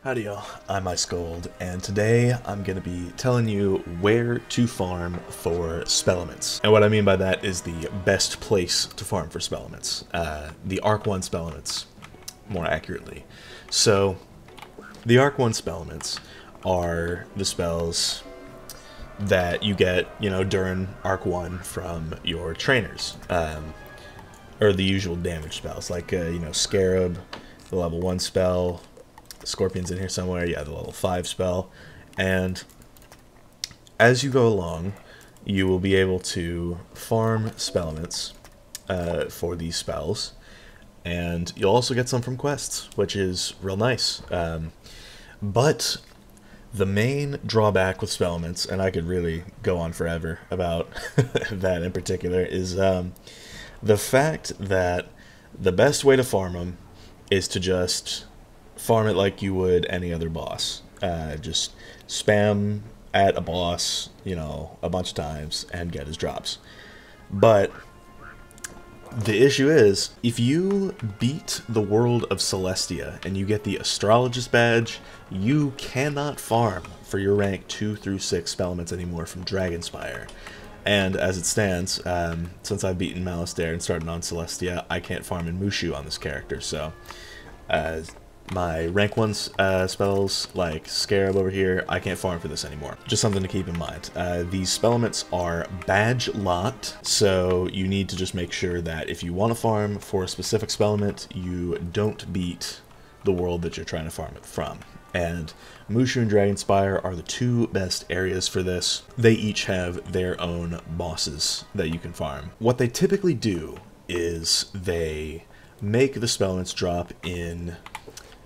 Howdy y'all, I'm Ice Gold, and today I'm going to be telling you where to farm for SPELLEMENTS. And what I mean by that is the best place to farm for SPELLEMENTS. The Arc 1 SPELLEMENTS, more accurately. So, the Arc 1 SPELLEMENTS are the spells that you get, during Arc 1 from your trainers. Or the usual damage spells, like, Scarab, the level 1 spell, Scorpion's in here somewhere, yeah, the level 5 spell, and as you go along, you will be able to farm SPELLEMENTS for these spells, and you'll also get some from quests, which is real nice. But the main drawback with SPELLEMENTS, and I could really go on forever about that in particular, is the fact that the best way to farm them is to just farm it like you would any other boss. Just spam at a boss, a bunch of times and get his drops. But the issue is, if you beat the world of Celestia and you get the Astrologist badge, you cannot farm for your rank 2 through 6 SPELLEMENTS anymore from Dragonspire. And as it stands, since I've beaten Malastare and started on Celestia, I can't farm in Mushu on this character, so my rank 1 spells, like Scarab over here, I can't farm for this anymore. Just something to keep in mind. These SPELLEMENTS are badge locked, so you need to just make sure that if you want to farm for a specific SPELLEMENT, you don't beat the world that you're trying to farm it from. And Mushu and Dragonspire are the two best areas for this. They each have their own bosses that you can farm. What they typically do is they make the SPELLEMENTS drop in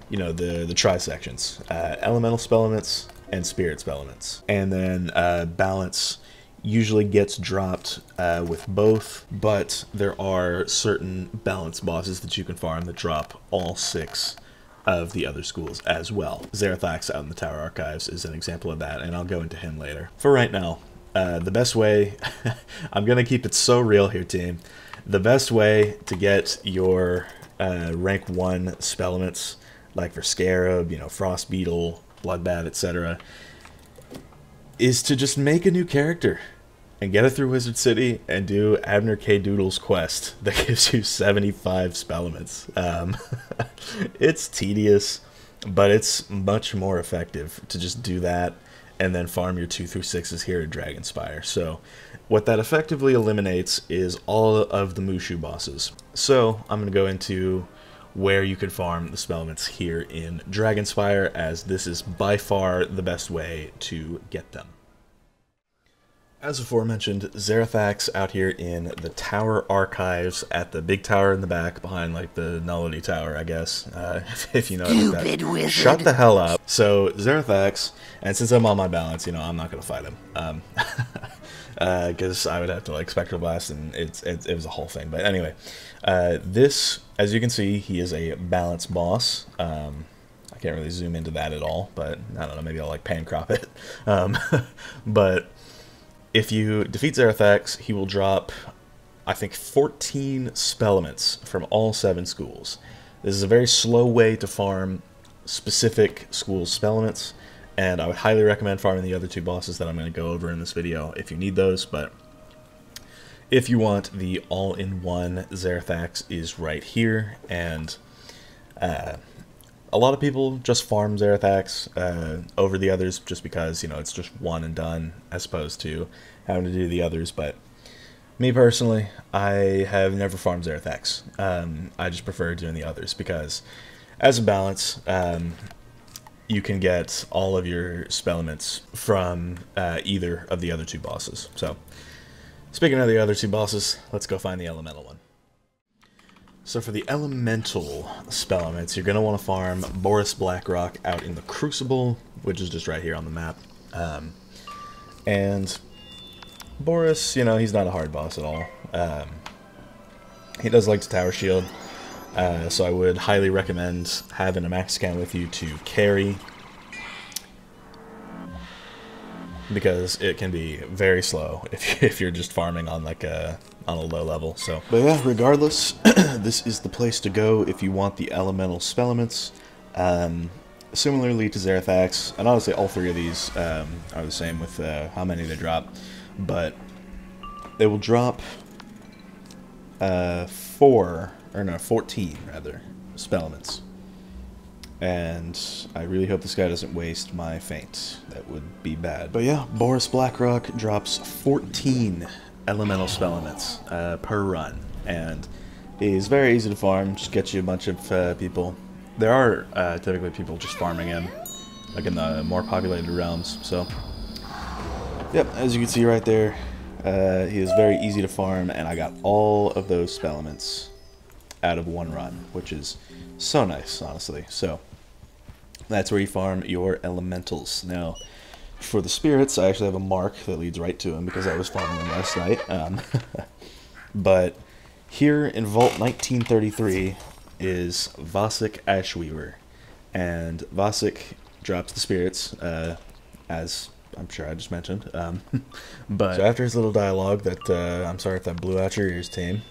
the tri-sections, elemental SPELLEMENTS and spirit SPELLEMENTS. And then balance usually gets dropped with both, but there are certain balance bosses that you can farm that drop all 6 of the other schools as well. Zerx out in the Tower Archives is an example of that, and I'll go into him later. For right now, the best way, I'm going to keep it so real here, team. The best way to get your rank 1 SPELLEMENTS, like for Scarab, Frost Beetle, Bloodbath, etc., is to just make a new character and get it through Wizard City and do Abner K. Doodle's quest that gives you 75 SPELLEMENTS. It's tedious, but it's much more effective to just do that and then farm your 2 through 6s here at Dragonspire. So what that effectively eliminates is all of the Mushu bosses. So I'm going to go into where you can farm the SPELLEMENTS here in Dragonspire, as this is by far the best way to get them. As aforementioned, Zerx out here in the Tower Archives at the big tower in the back, behind like the Nullity Tower, I guess, if you know what that. Wizard. Shut the hell up. So Zerx, and since I'm on my balance, I'm not gonna fight him, because I would have to like Spectral Blast, and it was a whole thing. But anyway, this, as you can see, he is a balance boss. I can't really zoom into that at all, but I don't know, maybe I'll like pan crop it. But if you defeat Zerx, he will drop, I think, 14 SPELLEMENTS from all 7 schools. This is a very slow way to farm specific school SPELLEMENTS, and I would highly recommend farming the other 2 bosses that I'm going to go over in this video if you need those. But if you want the all-in-one, Zerx is right here, and a lot of people just farm Zerx over the others just because, it's just one and done as opposed to having to do the others. But me personally, I have never farmed Zerx. I just prefer doing the others because as a balance, you can get all of your SPELLEMENTS from either of the other 2 bosses. So, speaking of the other 2 bosses, let's go find the elemental one. So for the elemental SPELLEMENTS, you're going to want to farm Boris Blackrock out in the Crucible, which is just right here on the map. And Boris, he's not a hard boss at all. He does like to tower shield, so I would highly recommend having a max scan with you to carry, because it can be very slow if you're just farming on like on a low level. So, but yeah, regardless, this is the place to go if you want the elemental SPELLEMENTS. similarly to Zerx, and honestly all three of these are the same with how many they drop, but they will drop 14 rather SPELLEMENTS. And I really hope this guy doesn't waste my feint. That would be bad. But yeah, Boris Blackrock drops 14 elemental SPELLEMENTS per run. And he's very easy to farm, just gets you a bunch of people. There are typically people just farming him, like in the more populated realms, so... Yep, as you can see right there, he is very easy to farm, and I got all of those SPELLEMENTS out of one run, which is so nice, honestly. So, that's where you farm your elementals. Now, for the spirits, I actually have a mark that leads right to him because I was farming them last night. But here in Vault 1933 is Vasek Ashweaver, and Vasek drops the spirits, as I'm sure I just mentioned. But so after his little dialogue that, I'm sorry if that blew out your ears, team,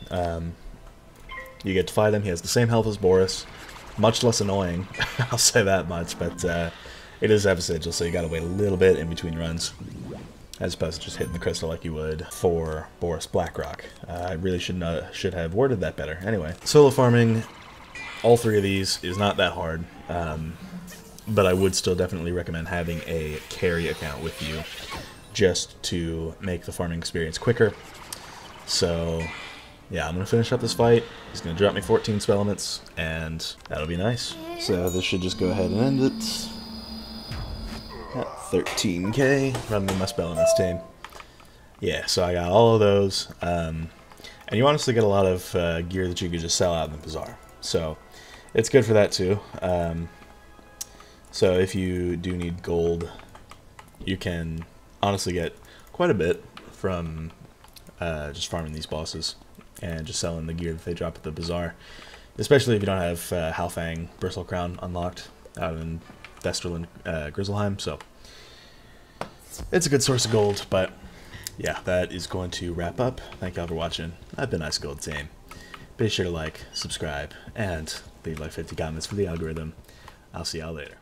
you get to fight him. He has the same health as Boris, much less annoying, I'll say that much, but it is Episigil, so you gotta wait a little bit in between runs, as opposed to just hitting the crystal like you would for Boris Blackrock. I really should have worded that better. Anyway, solo farming all three of these is not that hard, but I would still definitely recommend having a carry account with you just to make the farming experience quicker. So yeah, I'm going to finish up this fight. He's going to drop me 14 SPELLEMENTS, and that'll be nice. So this should just go ahead and end it. At 13k, running my SPELLEMENTS team. Yeah, so I got all of those, and you honestly get a lot of gear that you could just sell out in the bazaar. So it's good for that too. So if you do need gold, you can honestly get quite a bit from just farming these bosses and just selling the gear that they drop at the bazaar. Especially if you don't have Halfang Bristle Crown unlocked out in Vesterland, Grizzleheim. So it's a good source of gold, but yeah, that is going to wrap up. Thank y'all for watching. I've been Ice Gold Team. Be sure to like, subscribe, and leave like 50 comments for the algorithm. I'll see y'all later.